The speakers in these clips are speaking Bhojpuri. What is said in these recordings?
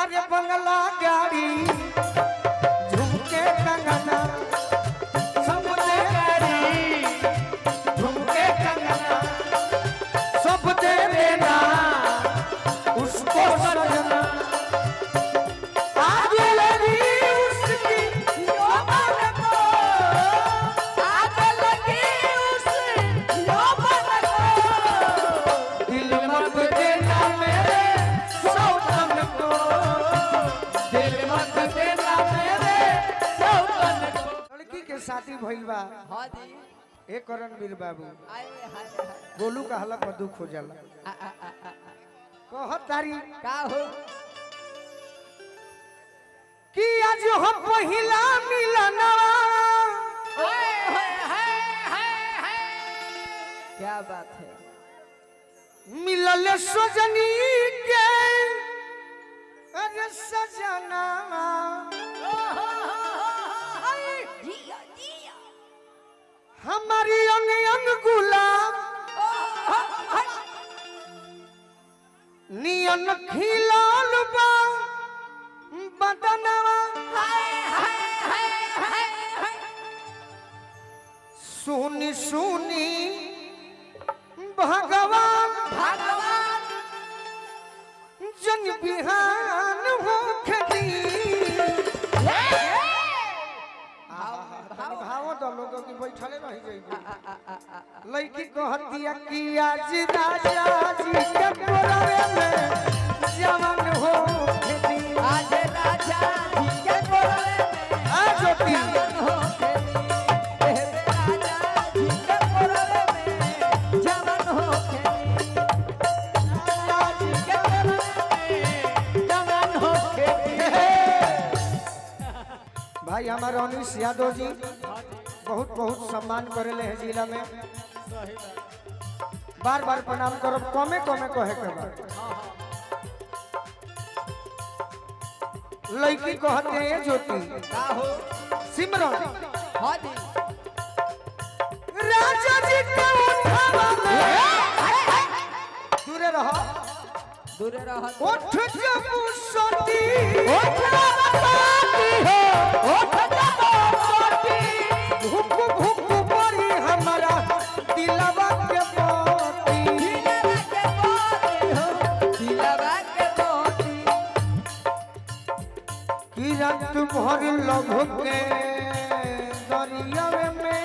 अरे बंगला गाड़ी झुमके कंगना सब दे गाड़ी झुमके कंगना सब दे देना उसको सजना आज लगी उसकी यौवन को आज लगी उस यौवन को दिल मत देना मेरे सौतन को दिल मत देना मेरे सौतन को। लड़की के शादी भइल बा। हां जी ए करण वीर बाबू आए हाय हाय गोलू का हलक में दुख हो जाला कहत तारी का हो कि आज हो पहिला मिलनवा क्या बात है मिलल सजनी के अरे सजना जिया जिया हमारी अंग अंग गुलाब नियन खिलाल बा बदनवा सुनी सुनी भगवान भगवान जन बिहान हो खदी भाव तो लोगों की बैठले रह जाइए लड़की कहतिया कि आज राजा जी के कोरवे में जवान हो खदी आज राजा जी के कोरवे में आज ज्योति जवान हो खेली राजा जी के कोरवे में जवान हो खेली राजा जी के कोरवे में जवान हो खेली। भाई हमारे अनिश यादव जी बहुत बहुत सम्मान करेले हैं जिला में बार बार प्रणाम करो कमे कमे कहे के बा लड़की कहते हैं ज्योति का हो सिमरन हां जी राजा जी के उठावा में दूरे रहो दूरे रह उठ जब सोती उठ बाती हो उठ बाती भूख भूख पड़ी हमारा दिलवा के मोती दिलवा के मोती हो दिलवा के मोती कि रात भर लभ के दरिया में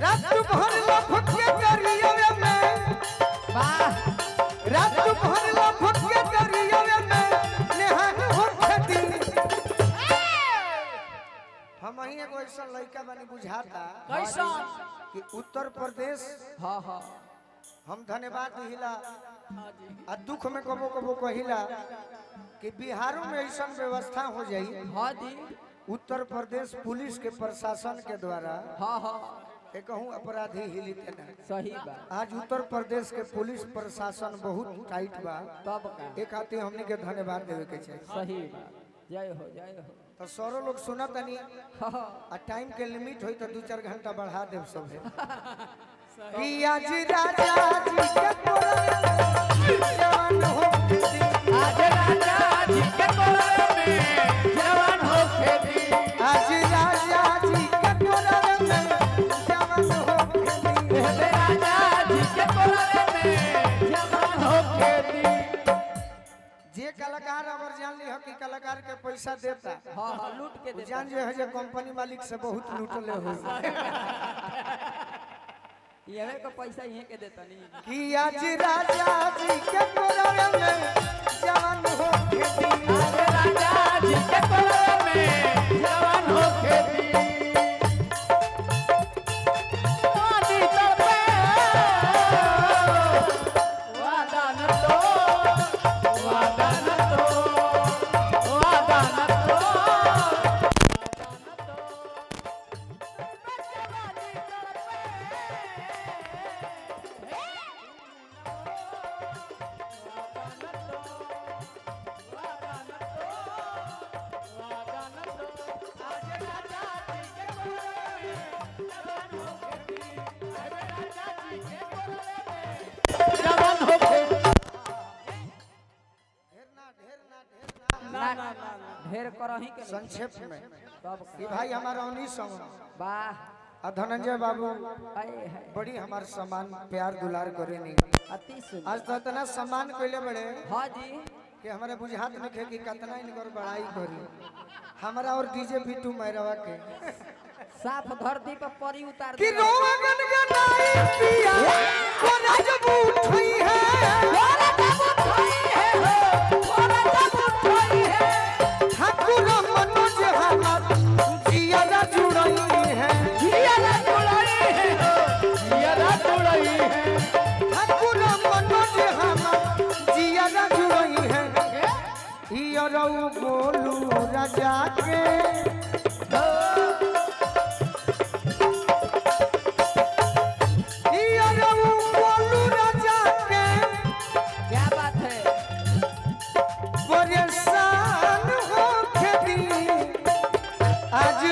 रात भर लभ के दरिया में वाह रात भर लभ के दरिया में नेहान हो खदी हम ही एगो ऐसा लड़का बनी बुझाता कैसा कि उत्तर प्रदेश हां हां हम धन्यवाद दिला आ दुख में कबो कबो कहिला कि बिहारों में ऐसा व्यवस्था हो जाई हां जी उत्तर प्रदेश पुलिस के प्रशासन के द्वारा हां हां कहूँ अपराधी हिलित ना सही बात आज उत्तर प्रदेश के पुलिस प्रशासन बहुत टाइट बा तब का एक आते हमने के धन्यवाद देवे के चाहिए सही बात जय हो तो सारो लोग सुना तनी हां आ टाइम के लिमिट होई तो 2-4 घंटा बढ़ा देव सब कि आज राजा जी के कोरवे में जवान हो खदी आज राजा जी के कोरवे में जवान हो खेली आज राजा जी के कोरवे में जवान हो खदी राजा जी के कोरवे में जवान हो खेली जे कलाकार अगर जान ली हो कि कलाकार के पैसा देता हां हां लूट के वो देता जान जो है जो कंपनी मालिक से बहुत लूटले हो ये को पैसा यहीं के देता नहीं कि आज राजा जी के कोरवे में जवान हो खदी आज राजा जी के कोरवे में जवान हो खेली आदि तो पे वादा न तो वादा न तो वादा न तो ढेर करही के नहीं। संक्षेप में तब कि भाई हमारा उन्हीं संग वाह आ धनंजय बाबू आए है बड़ी हमार सम्मान प्यार दुलार करे नहीं अति सुंदर। आज तो इतना सम्मान कोइले बड़े हाँ जी कि हमारे बुझात में खे कि कितना इनकर बड़ाई करी हमारा और डीजे बिट्टू मैरवा के साफ धरती पर परी उतार कि दे। रोवा गनगनाई पिया को राजब उठई है तोरा जब उठई है हो तोरा जब उठई है ठाकुर मनोज हमार जिया जुड़ई है जिया ना जुड़ई है हो जिया ना जुड़ई है ठाकुर मनोज हमार जिया जुड़ई है हियरौ बोलू राजा के क्या बात है परेशान हो खेती आज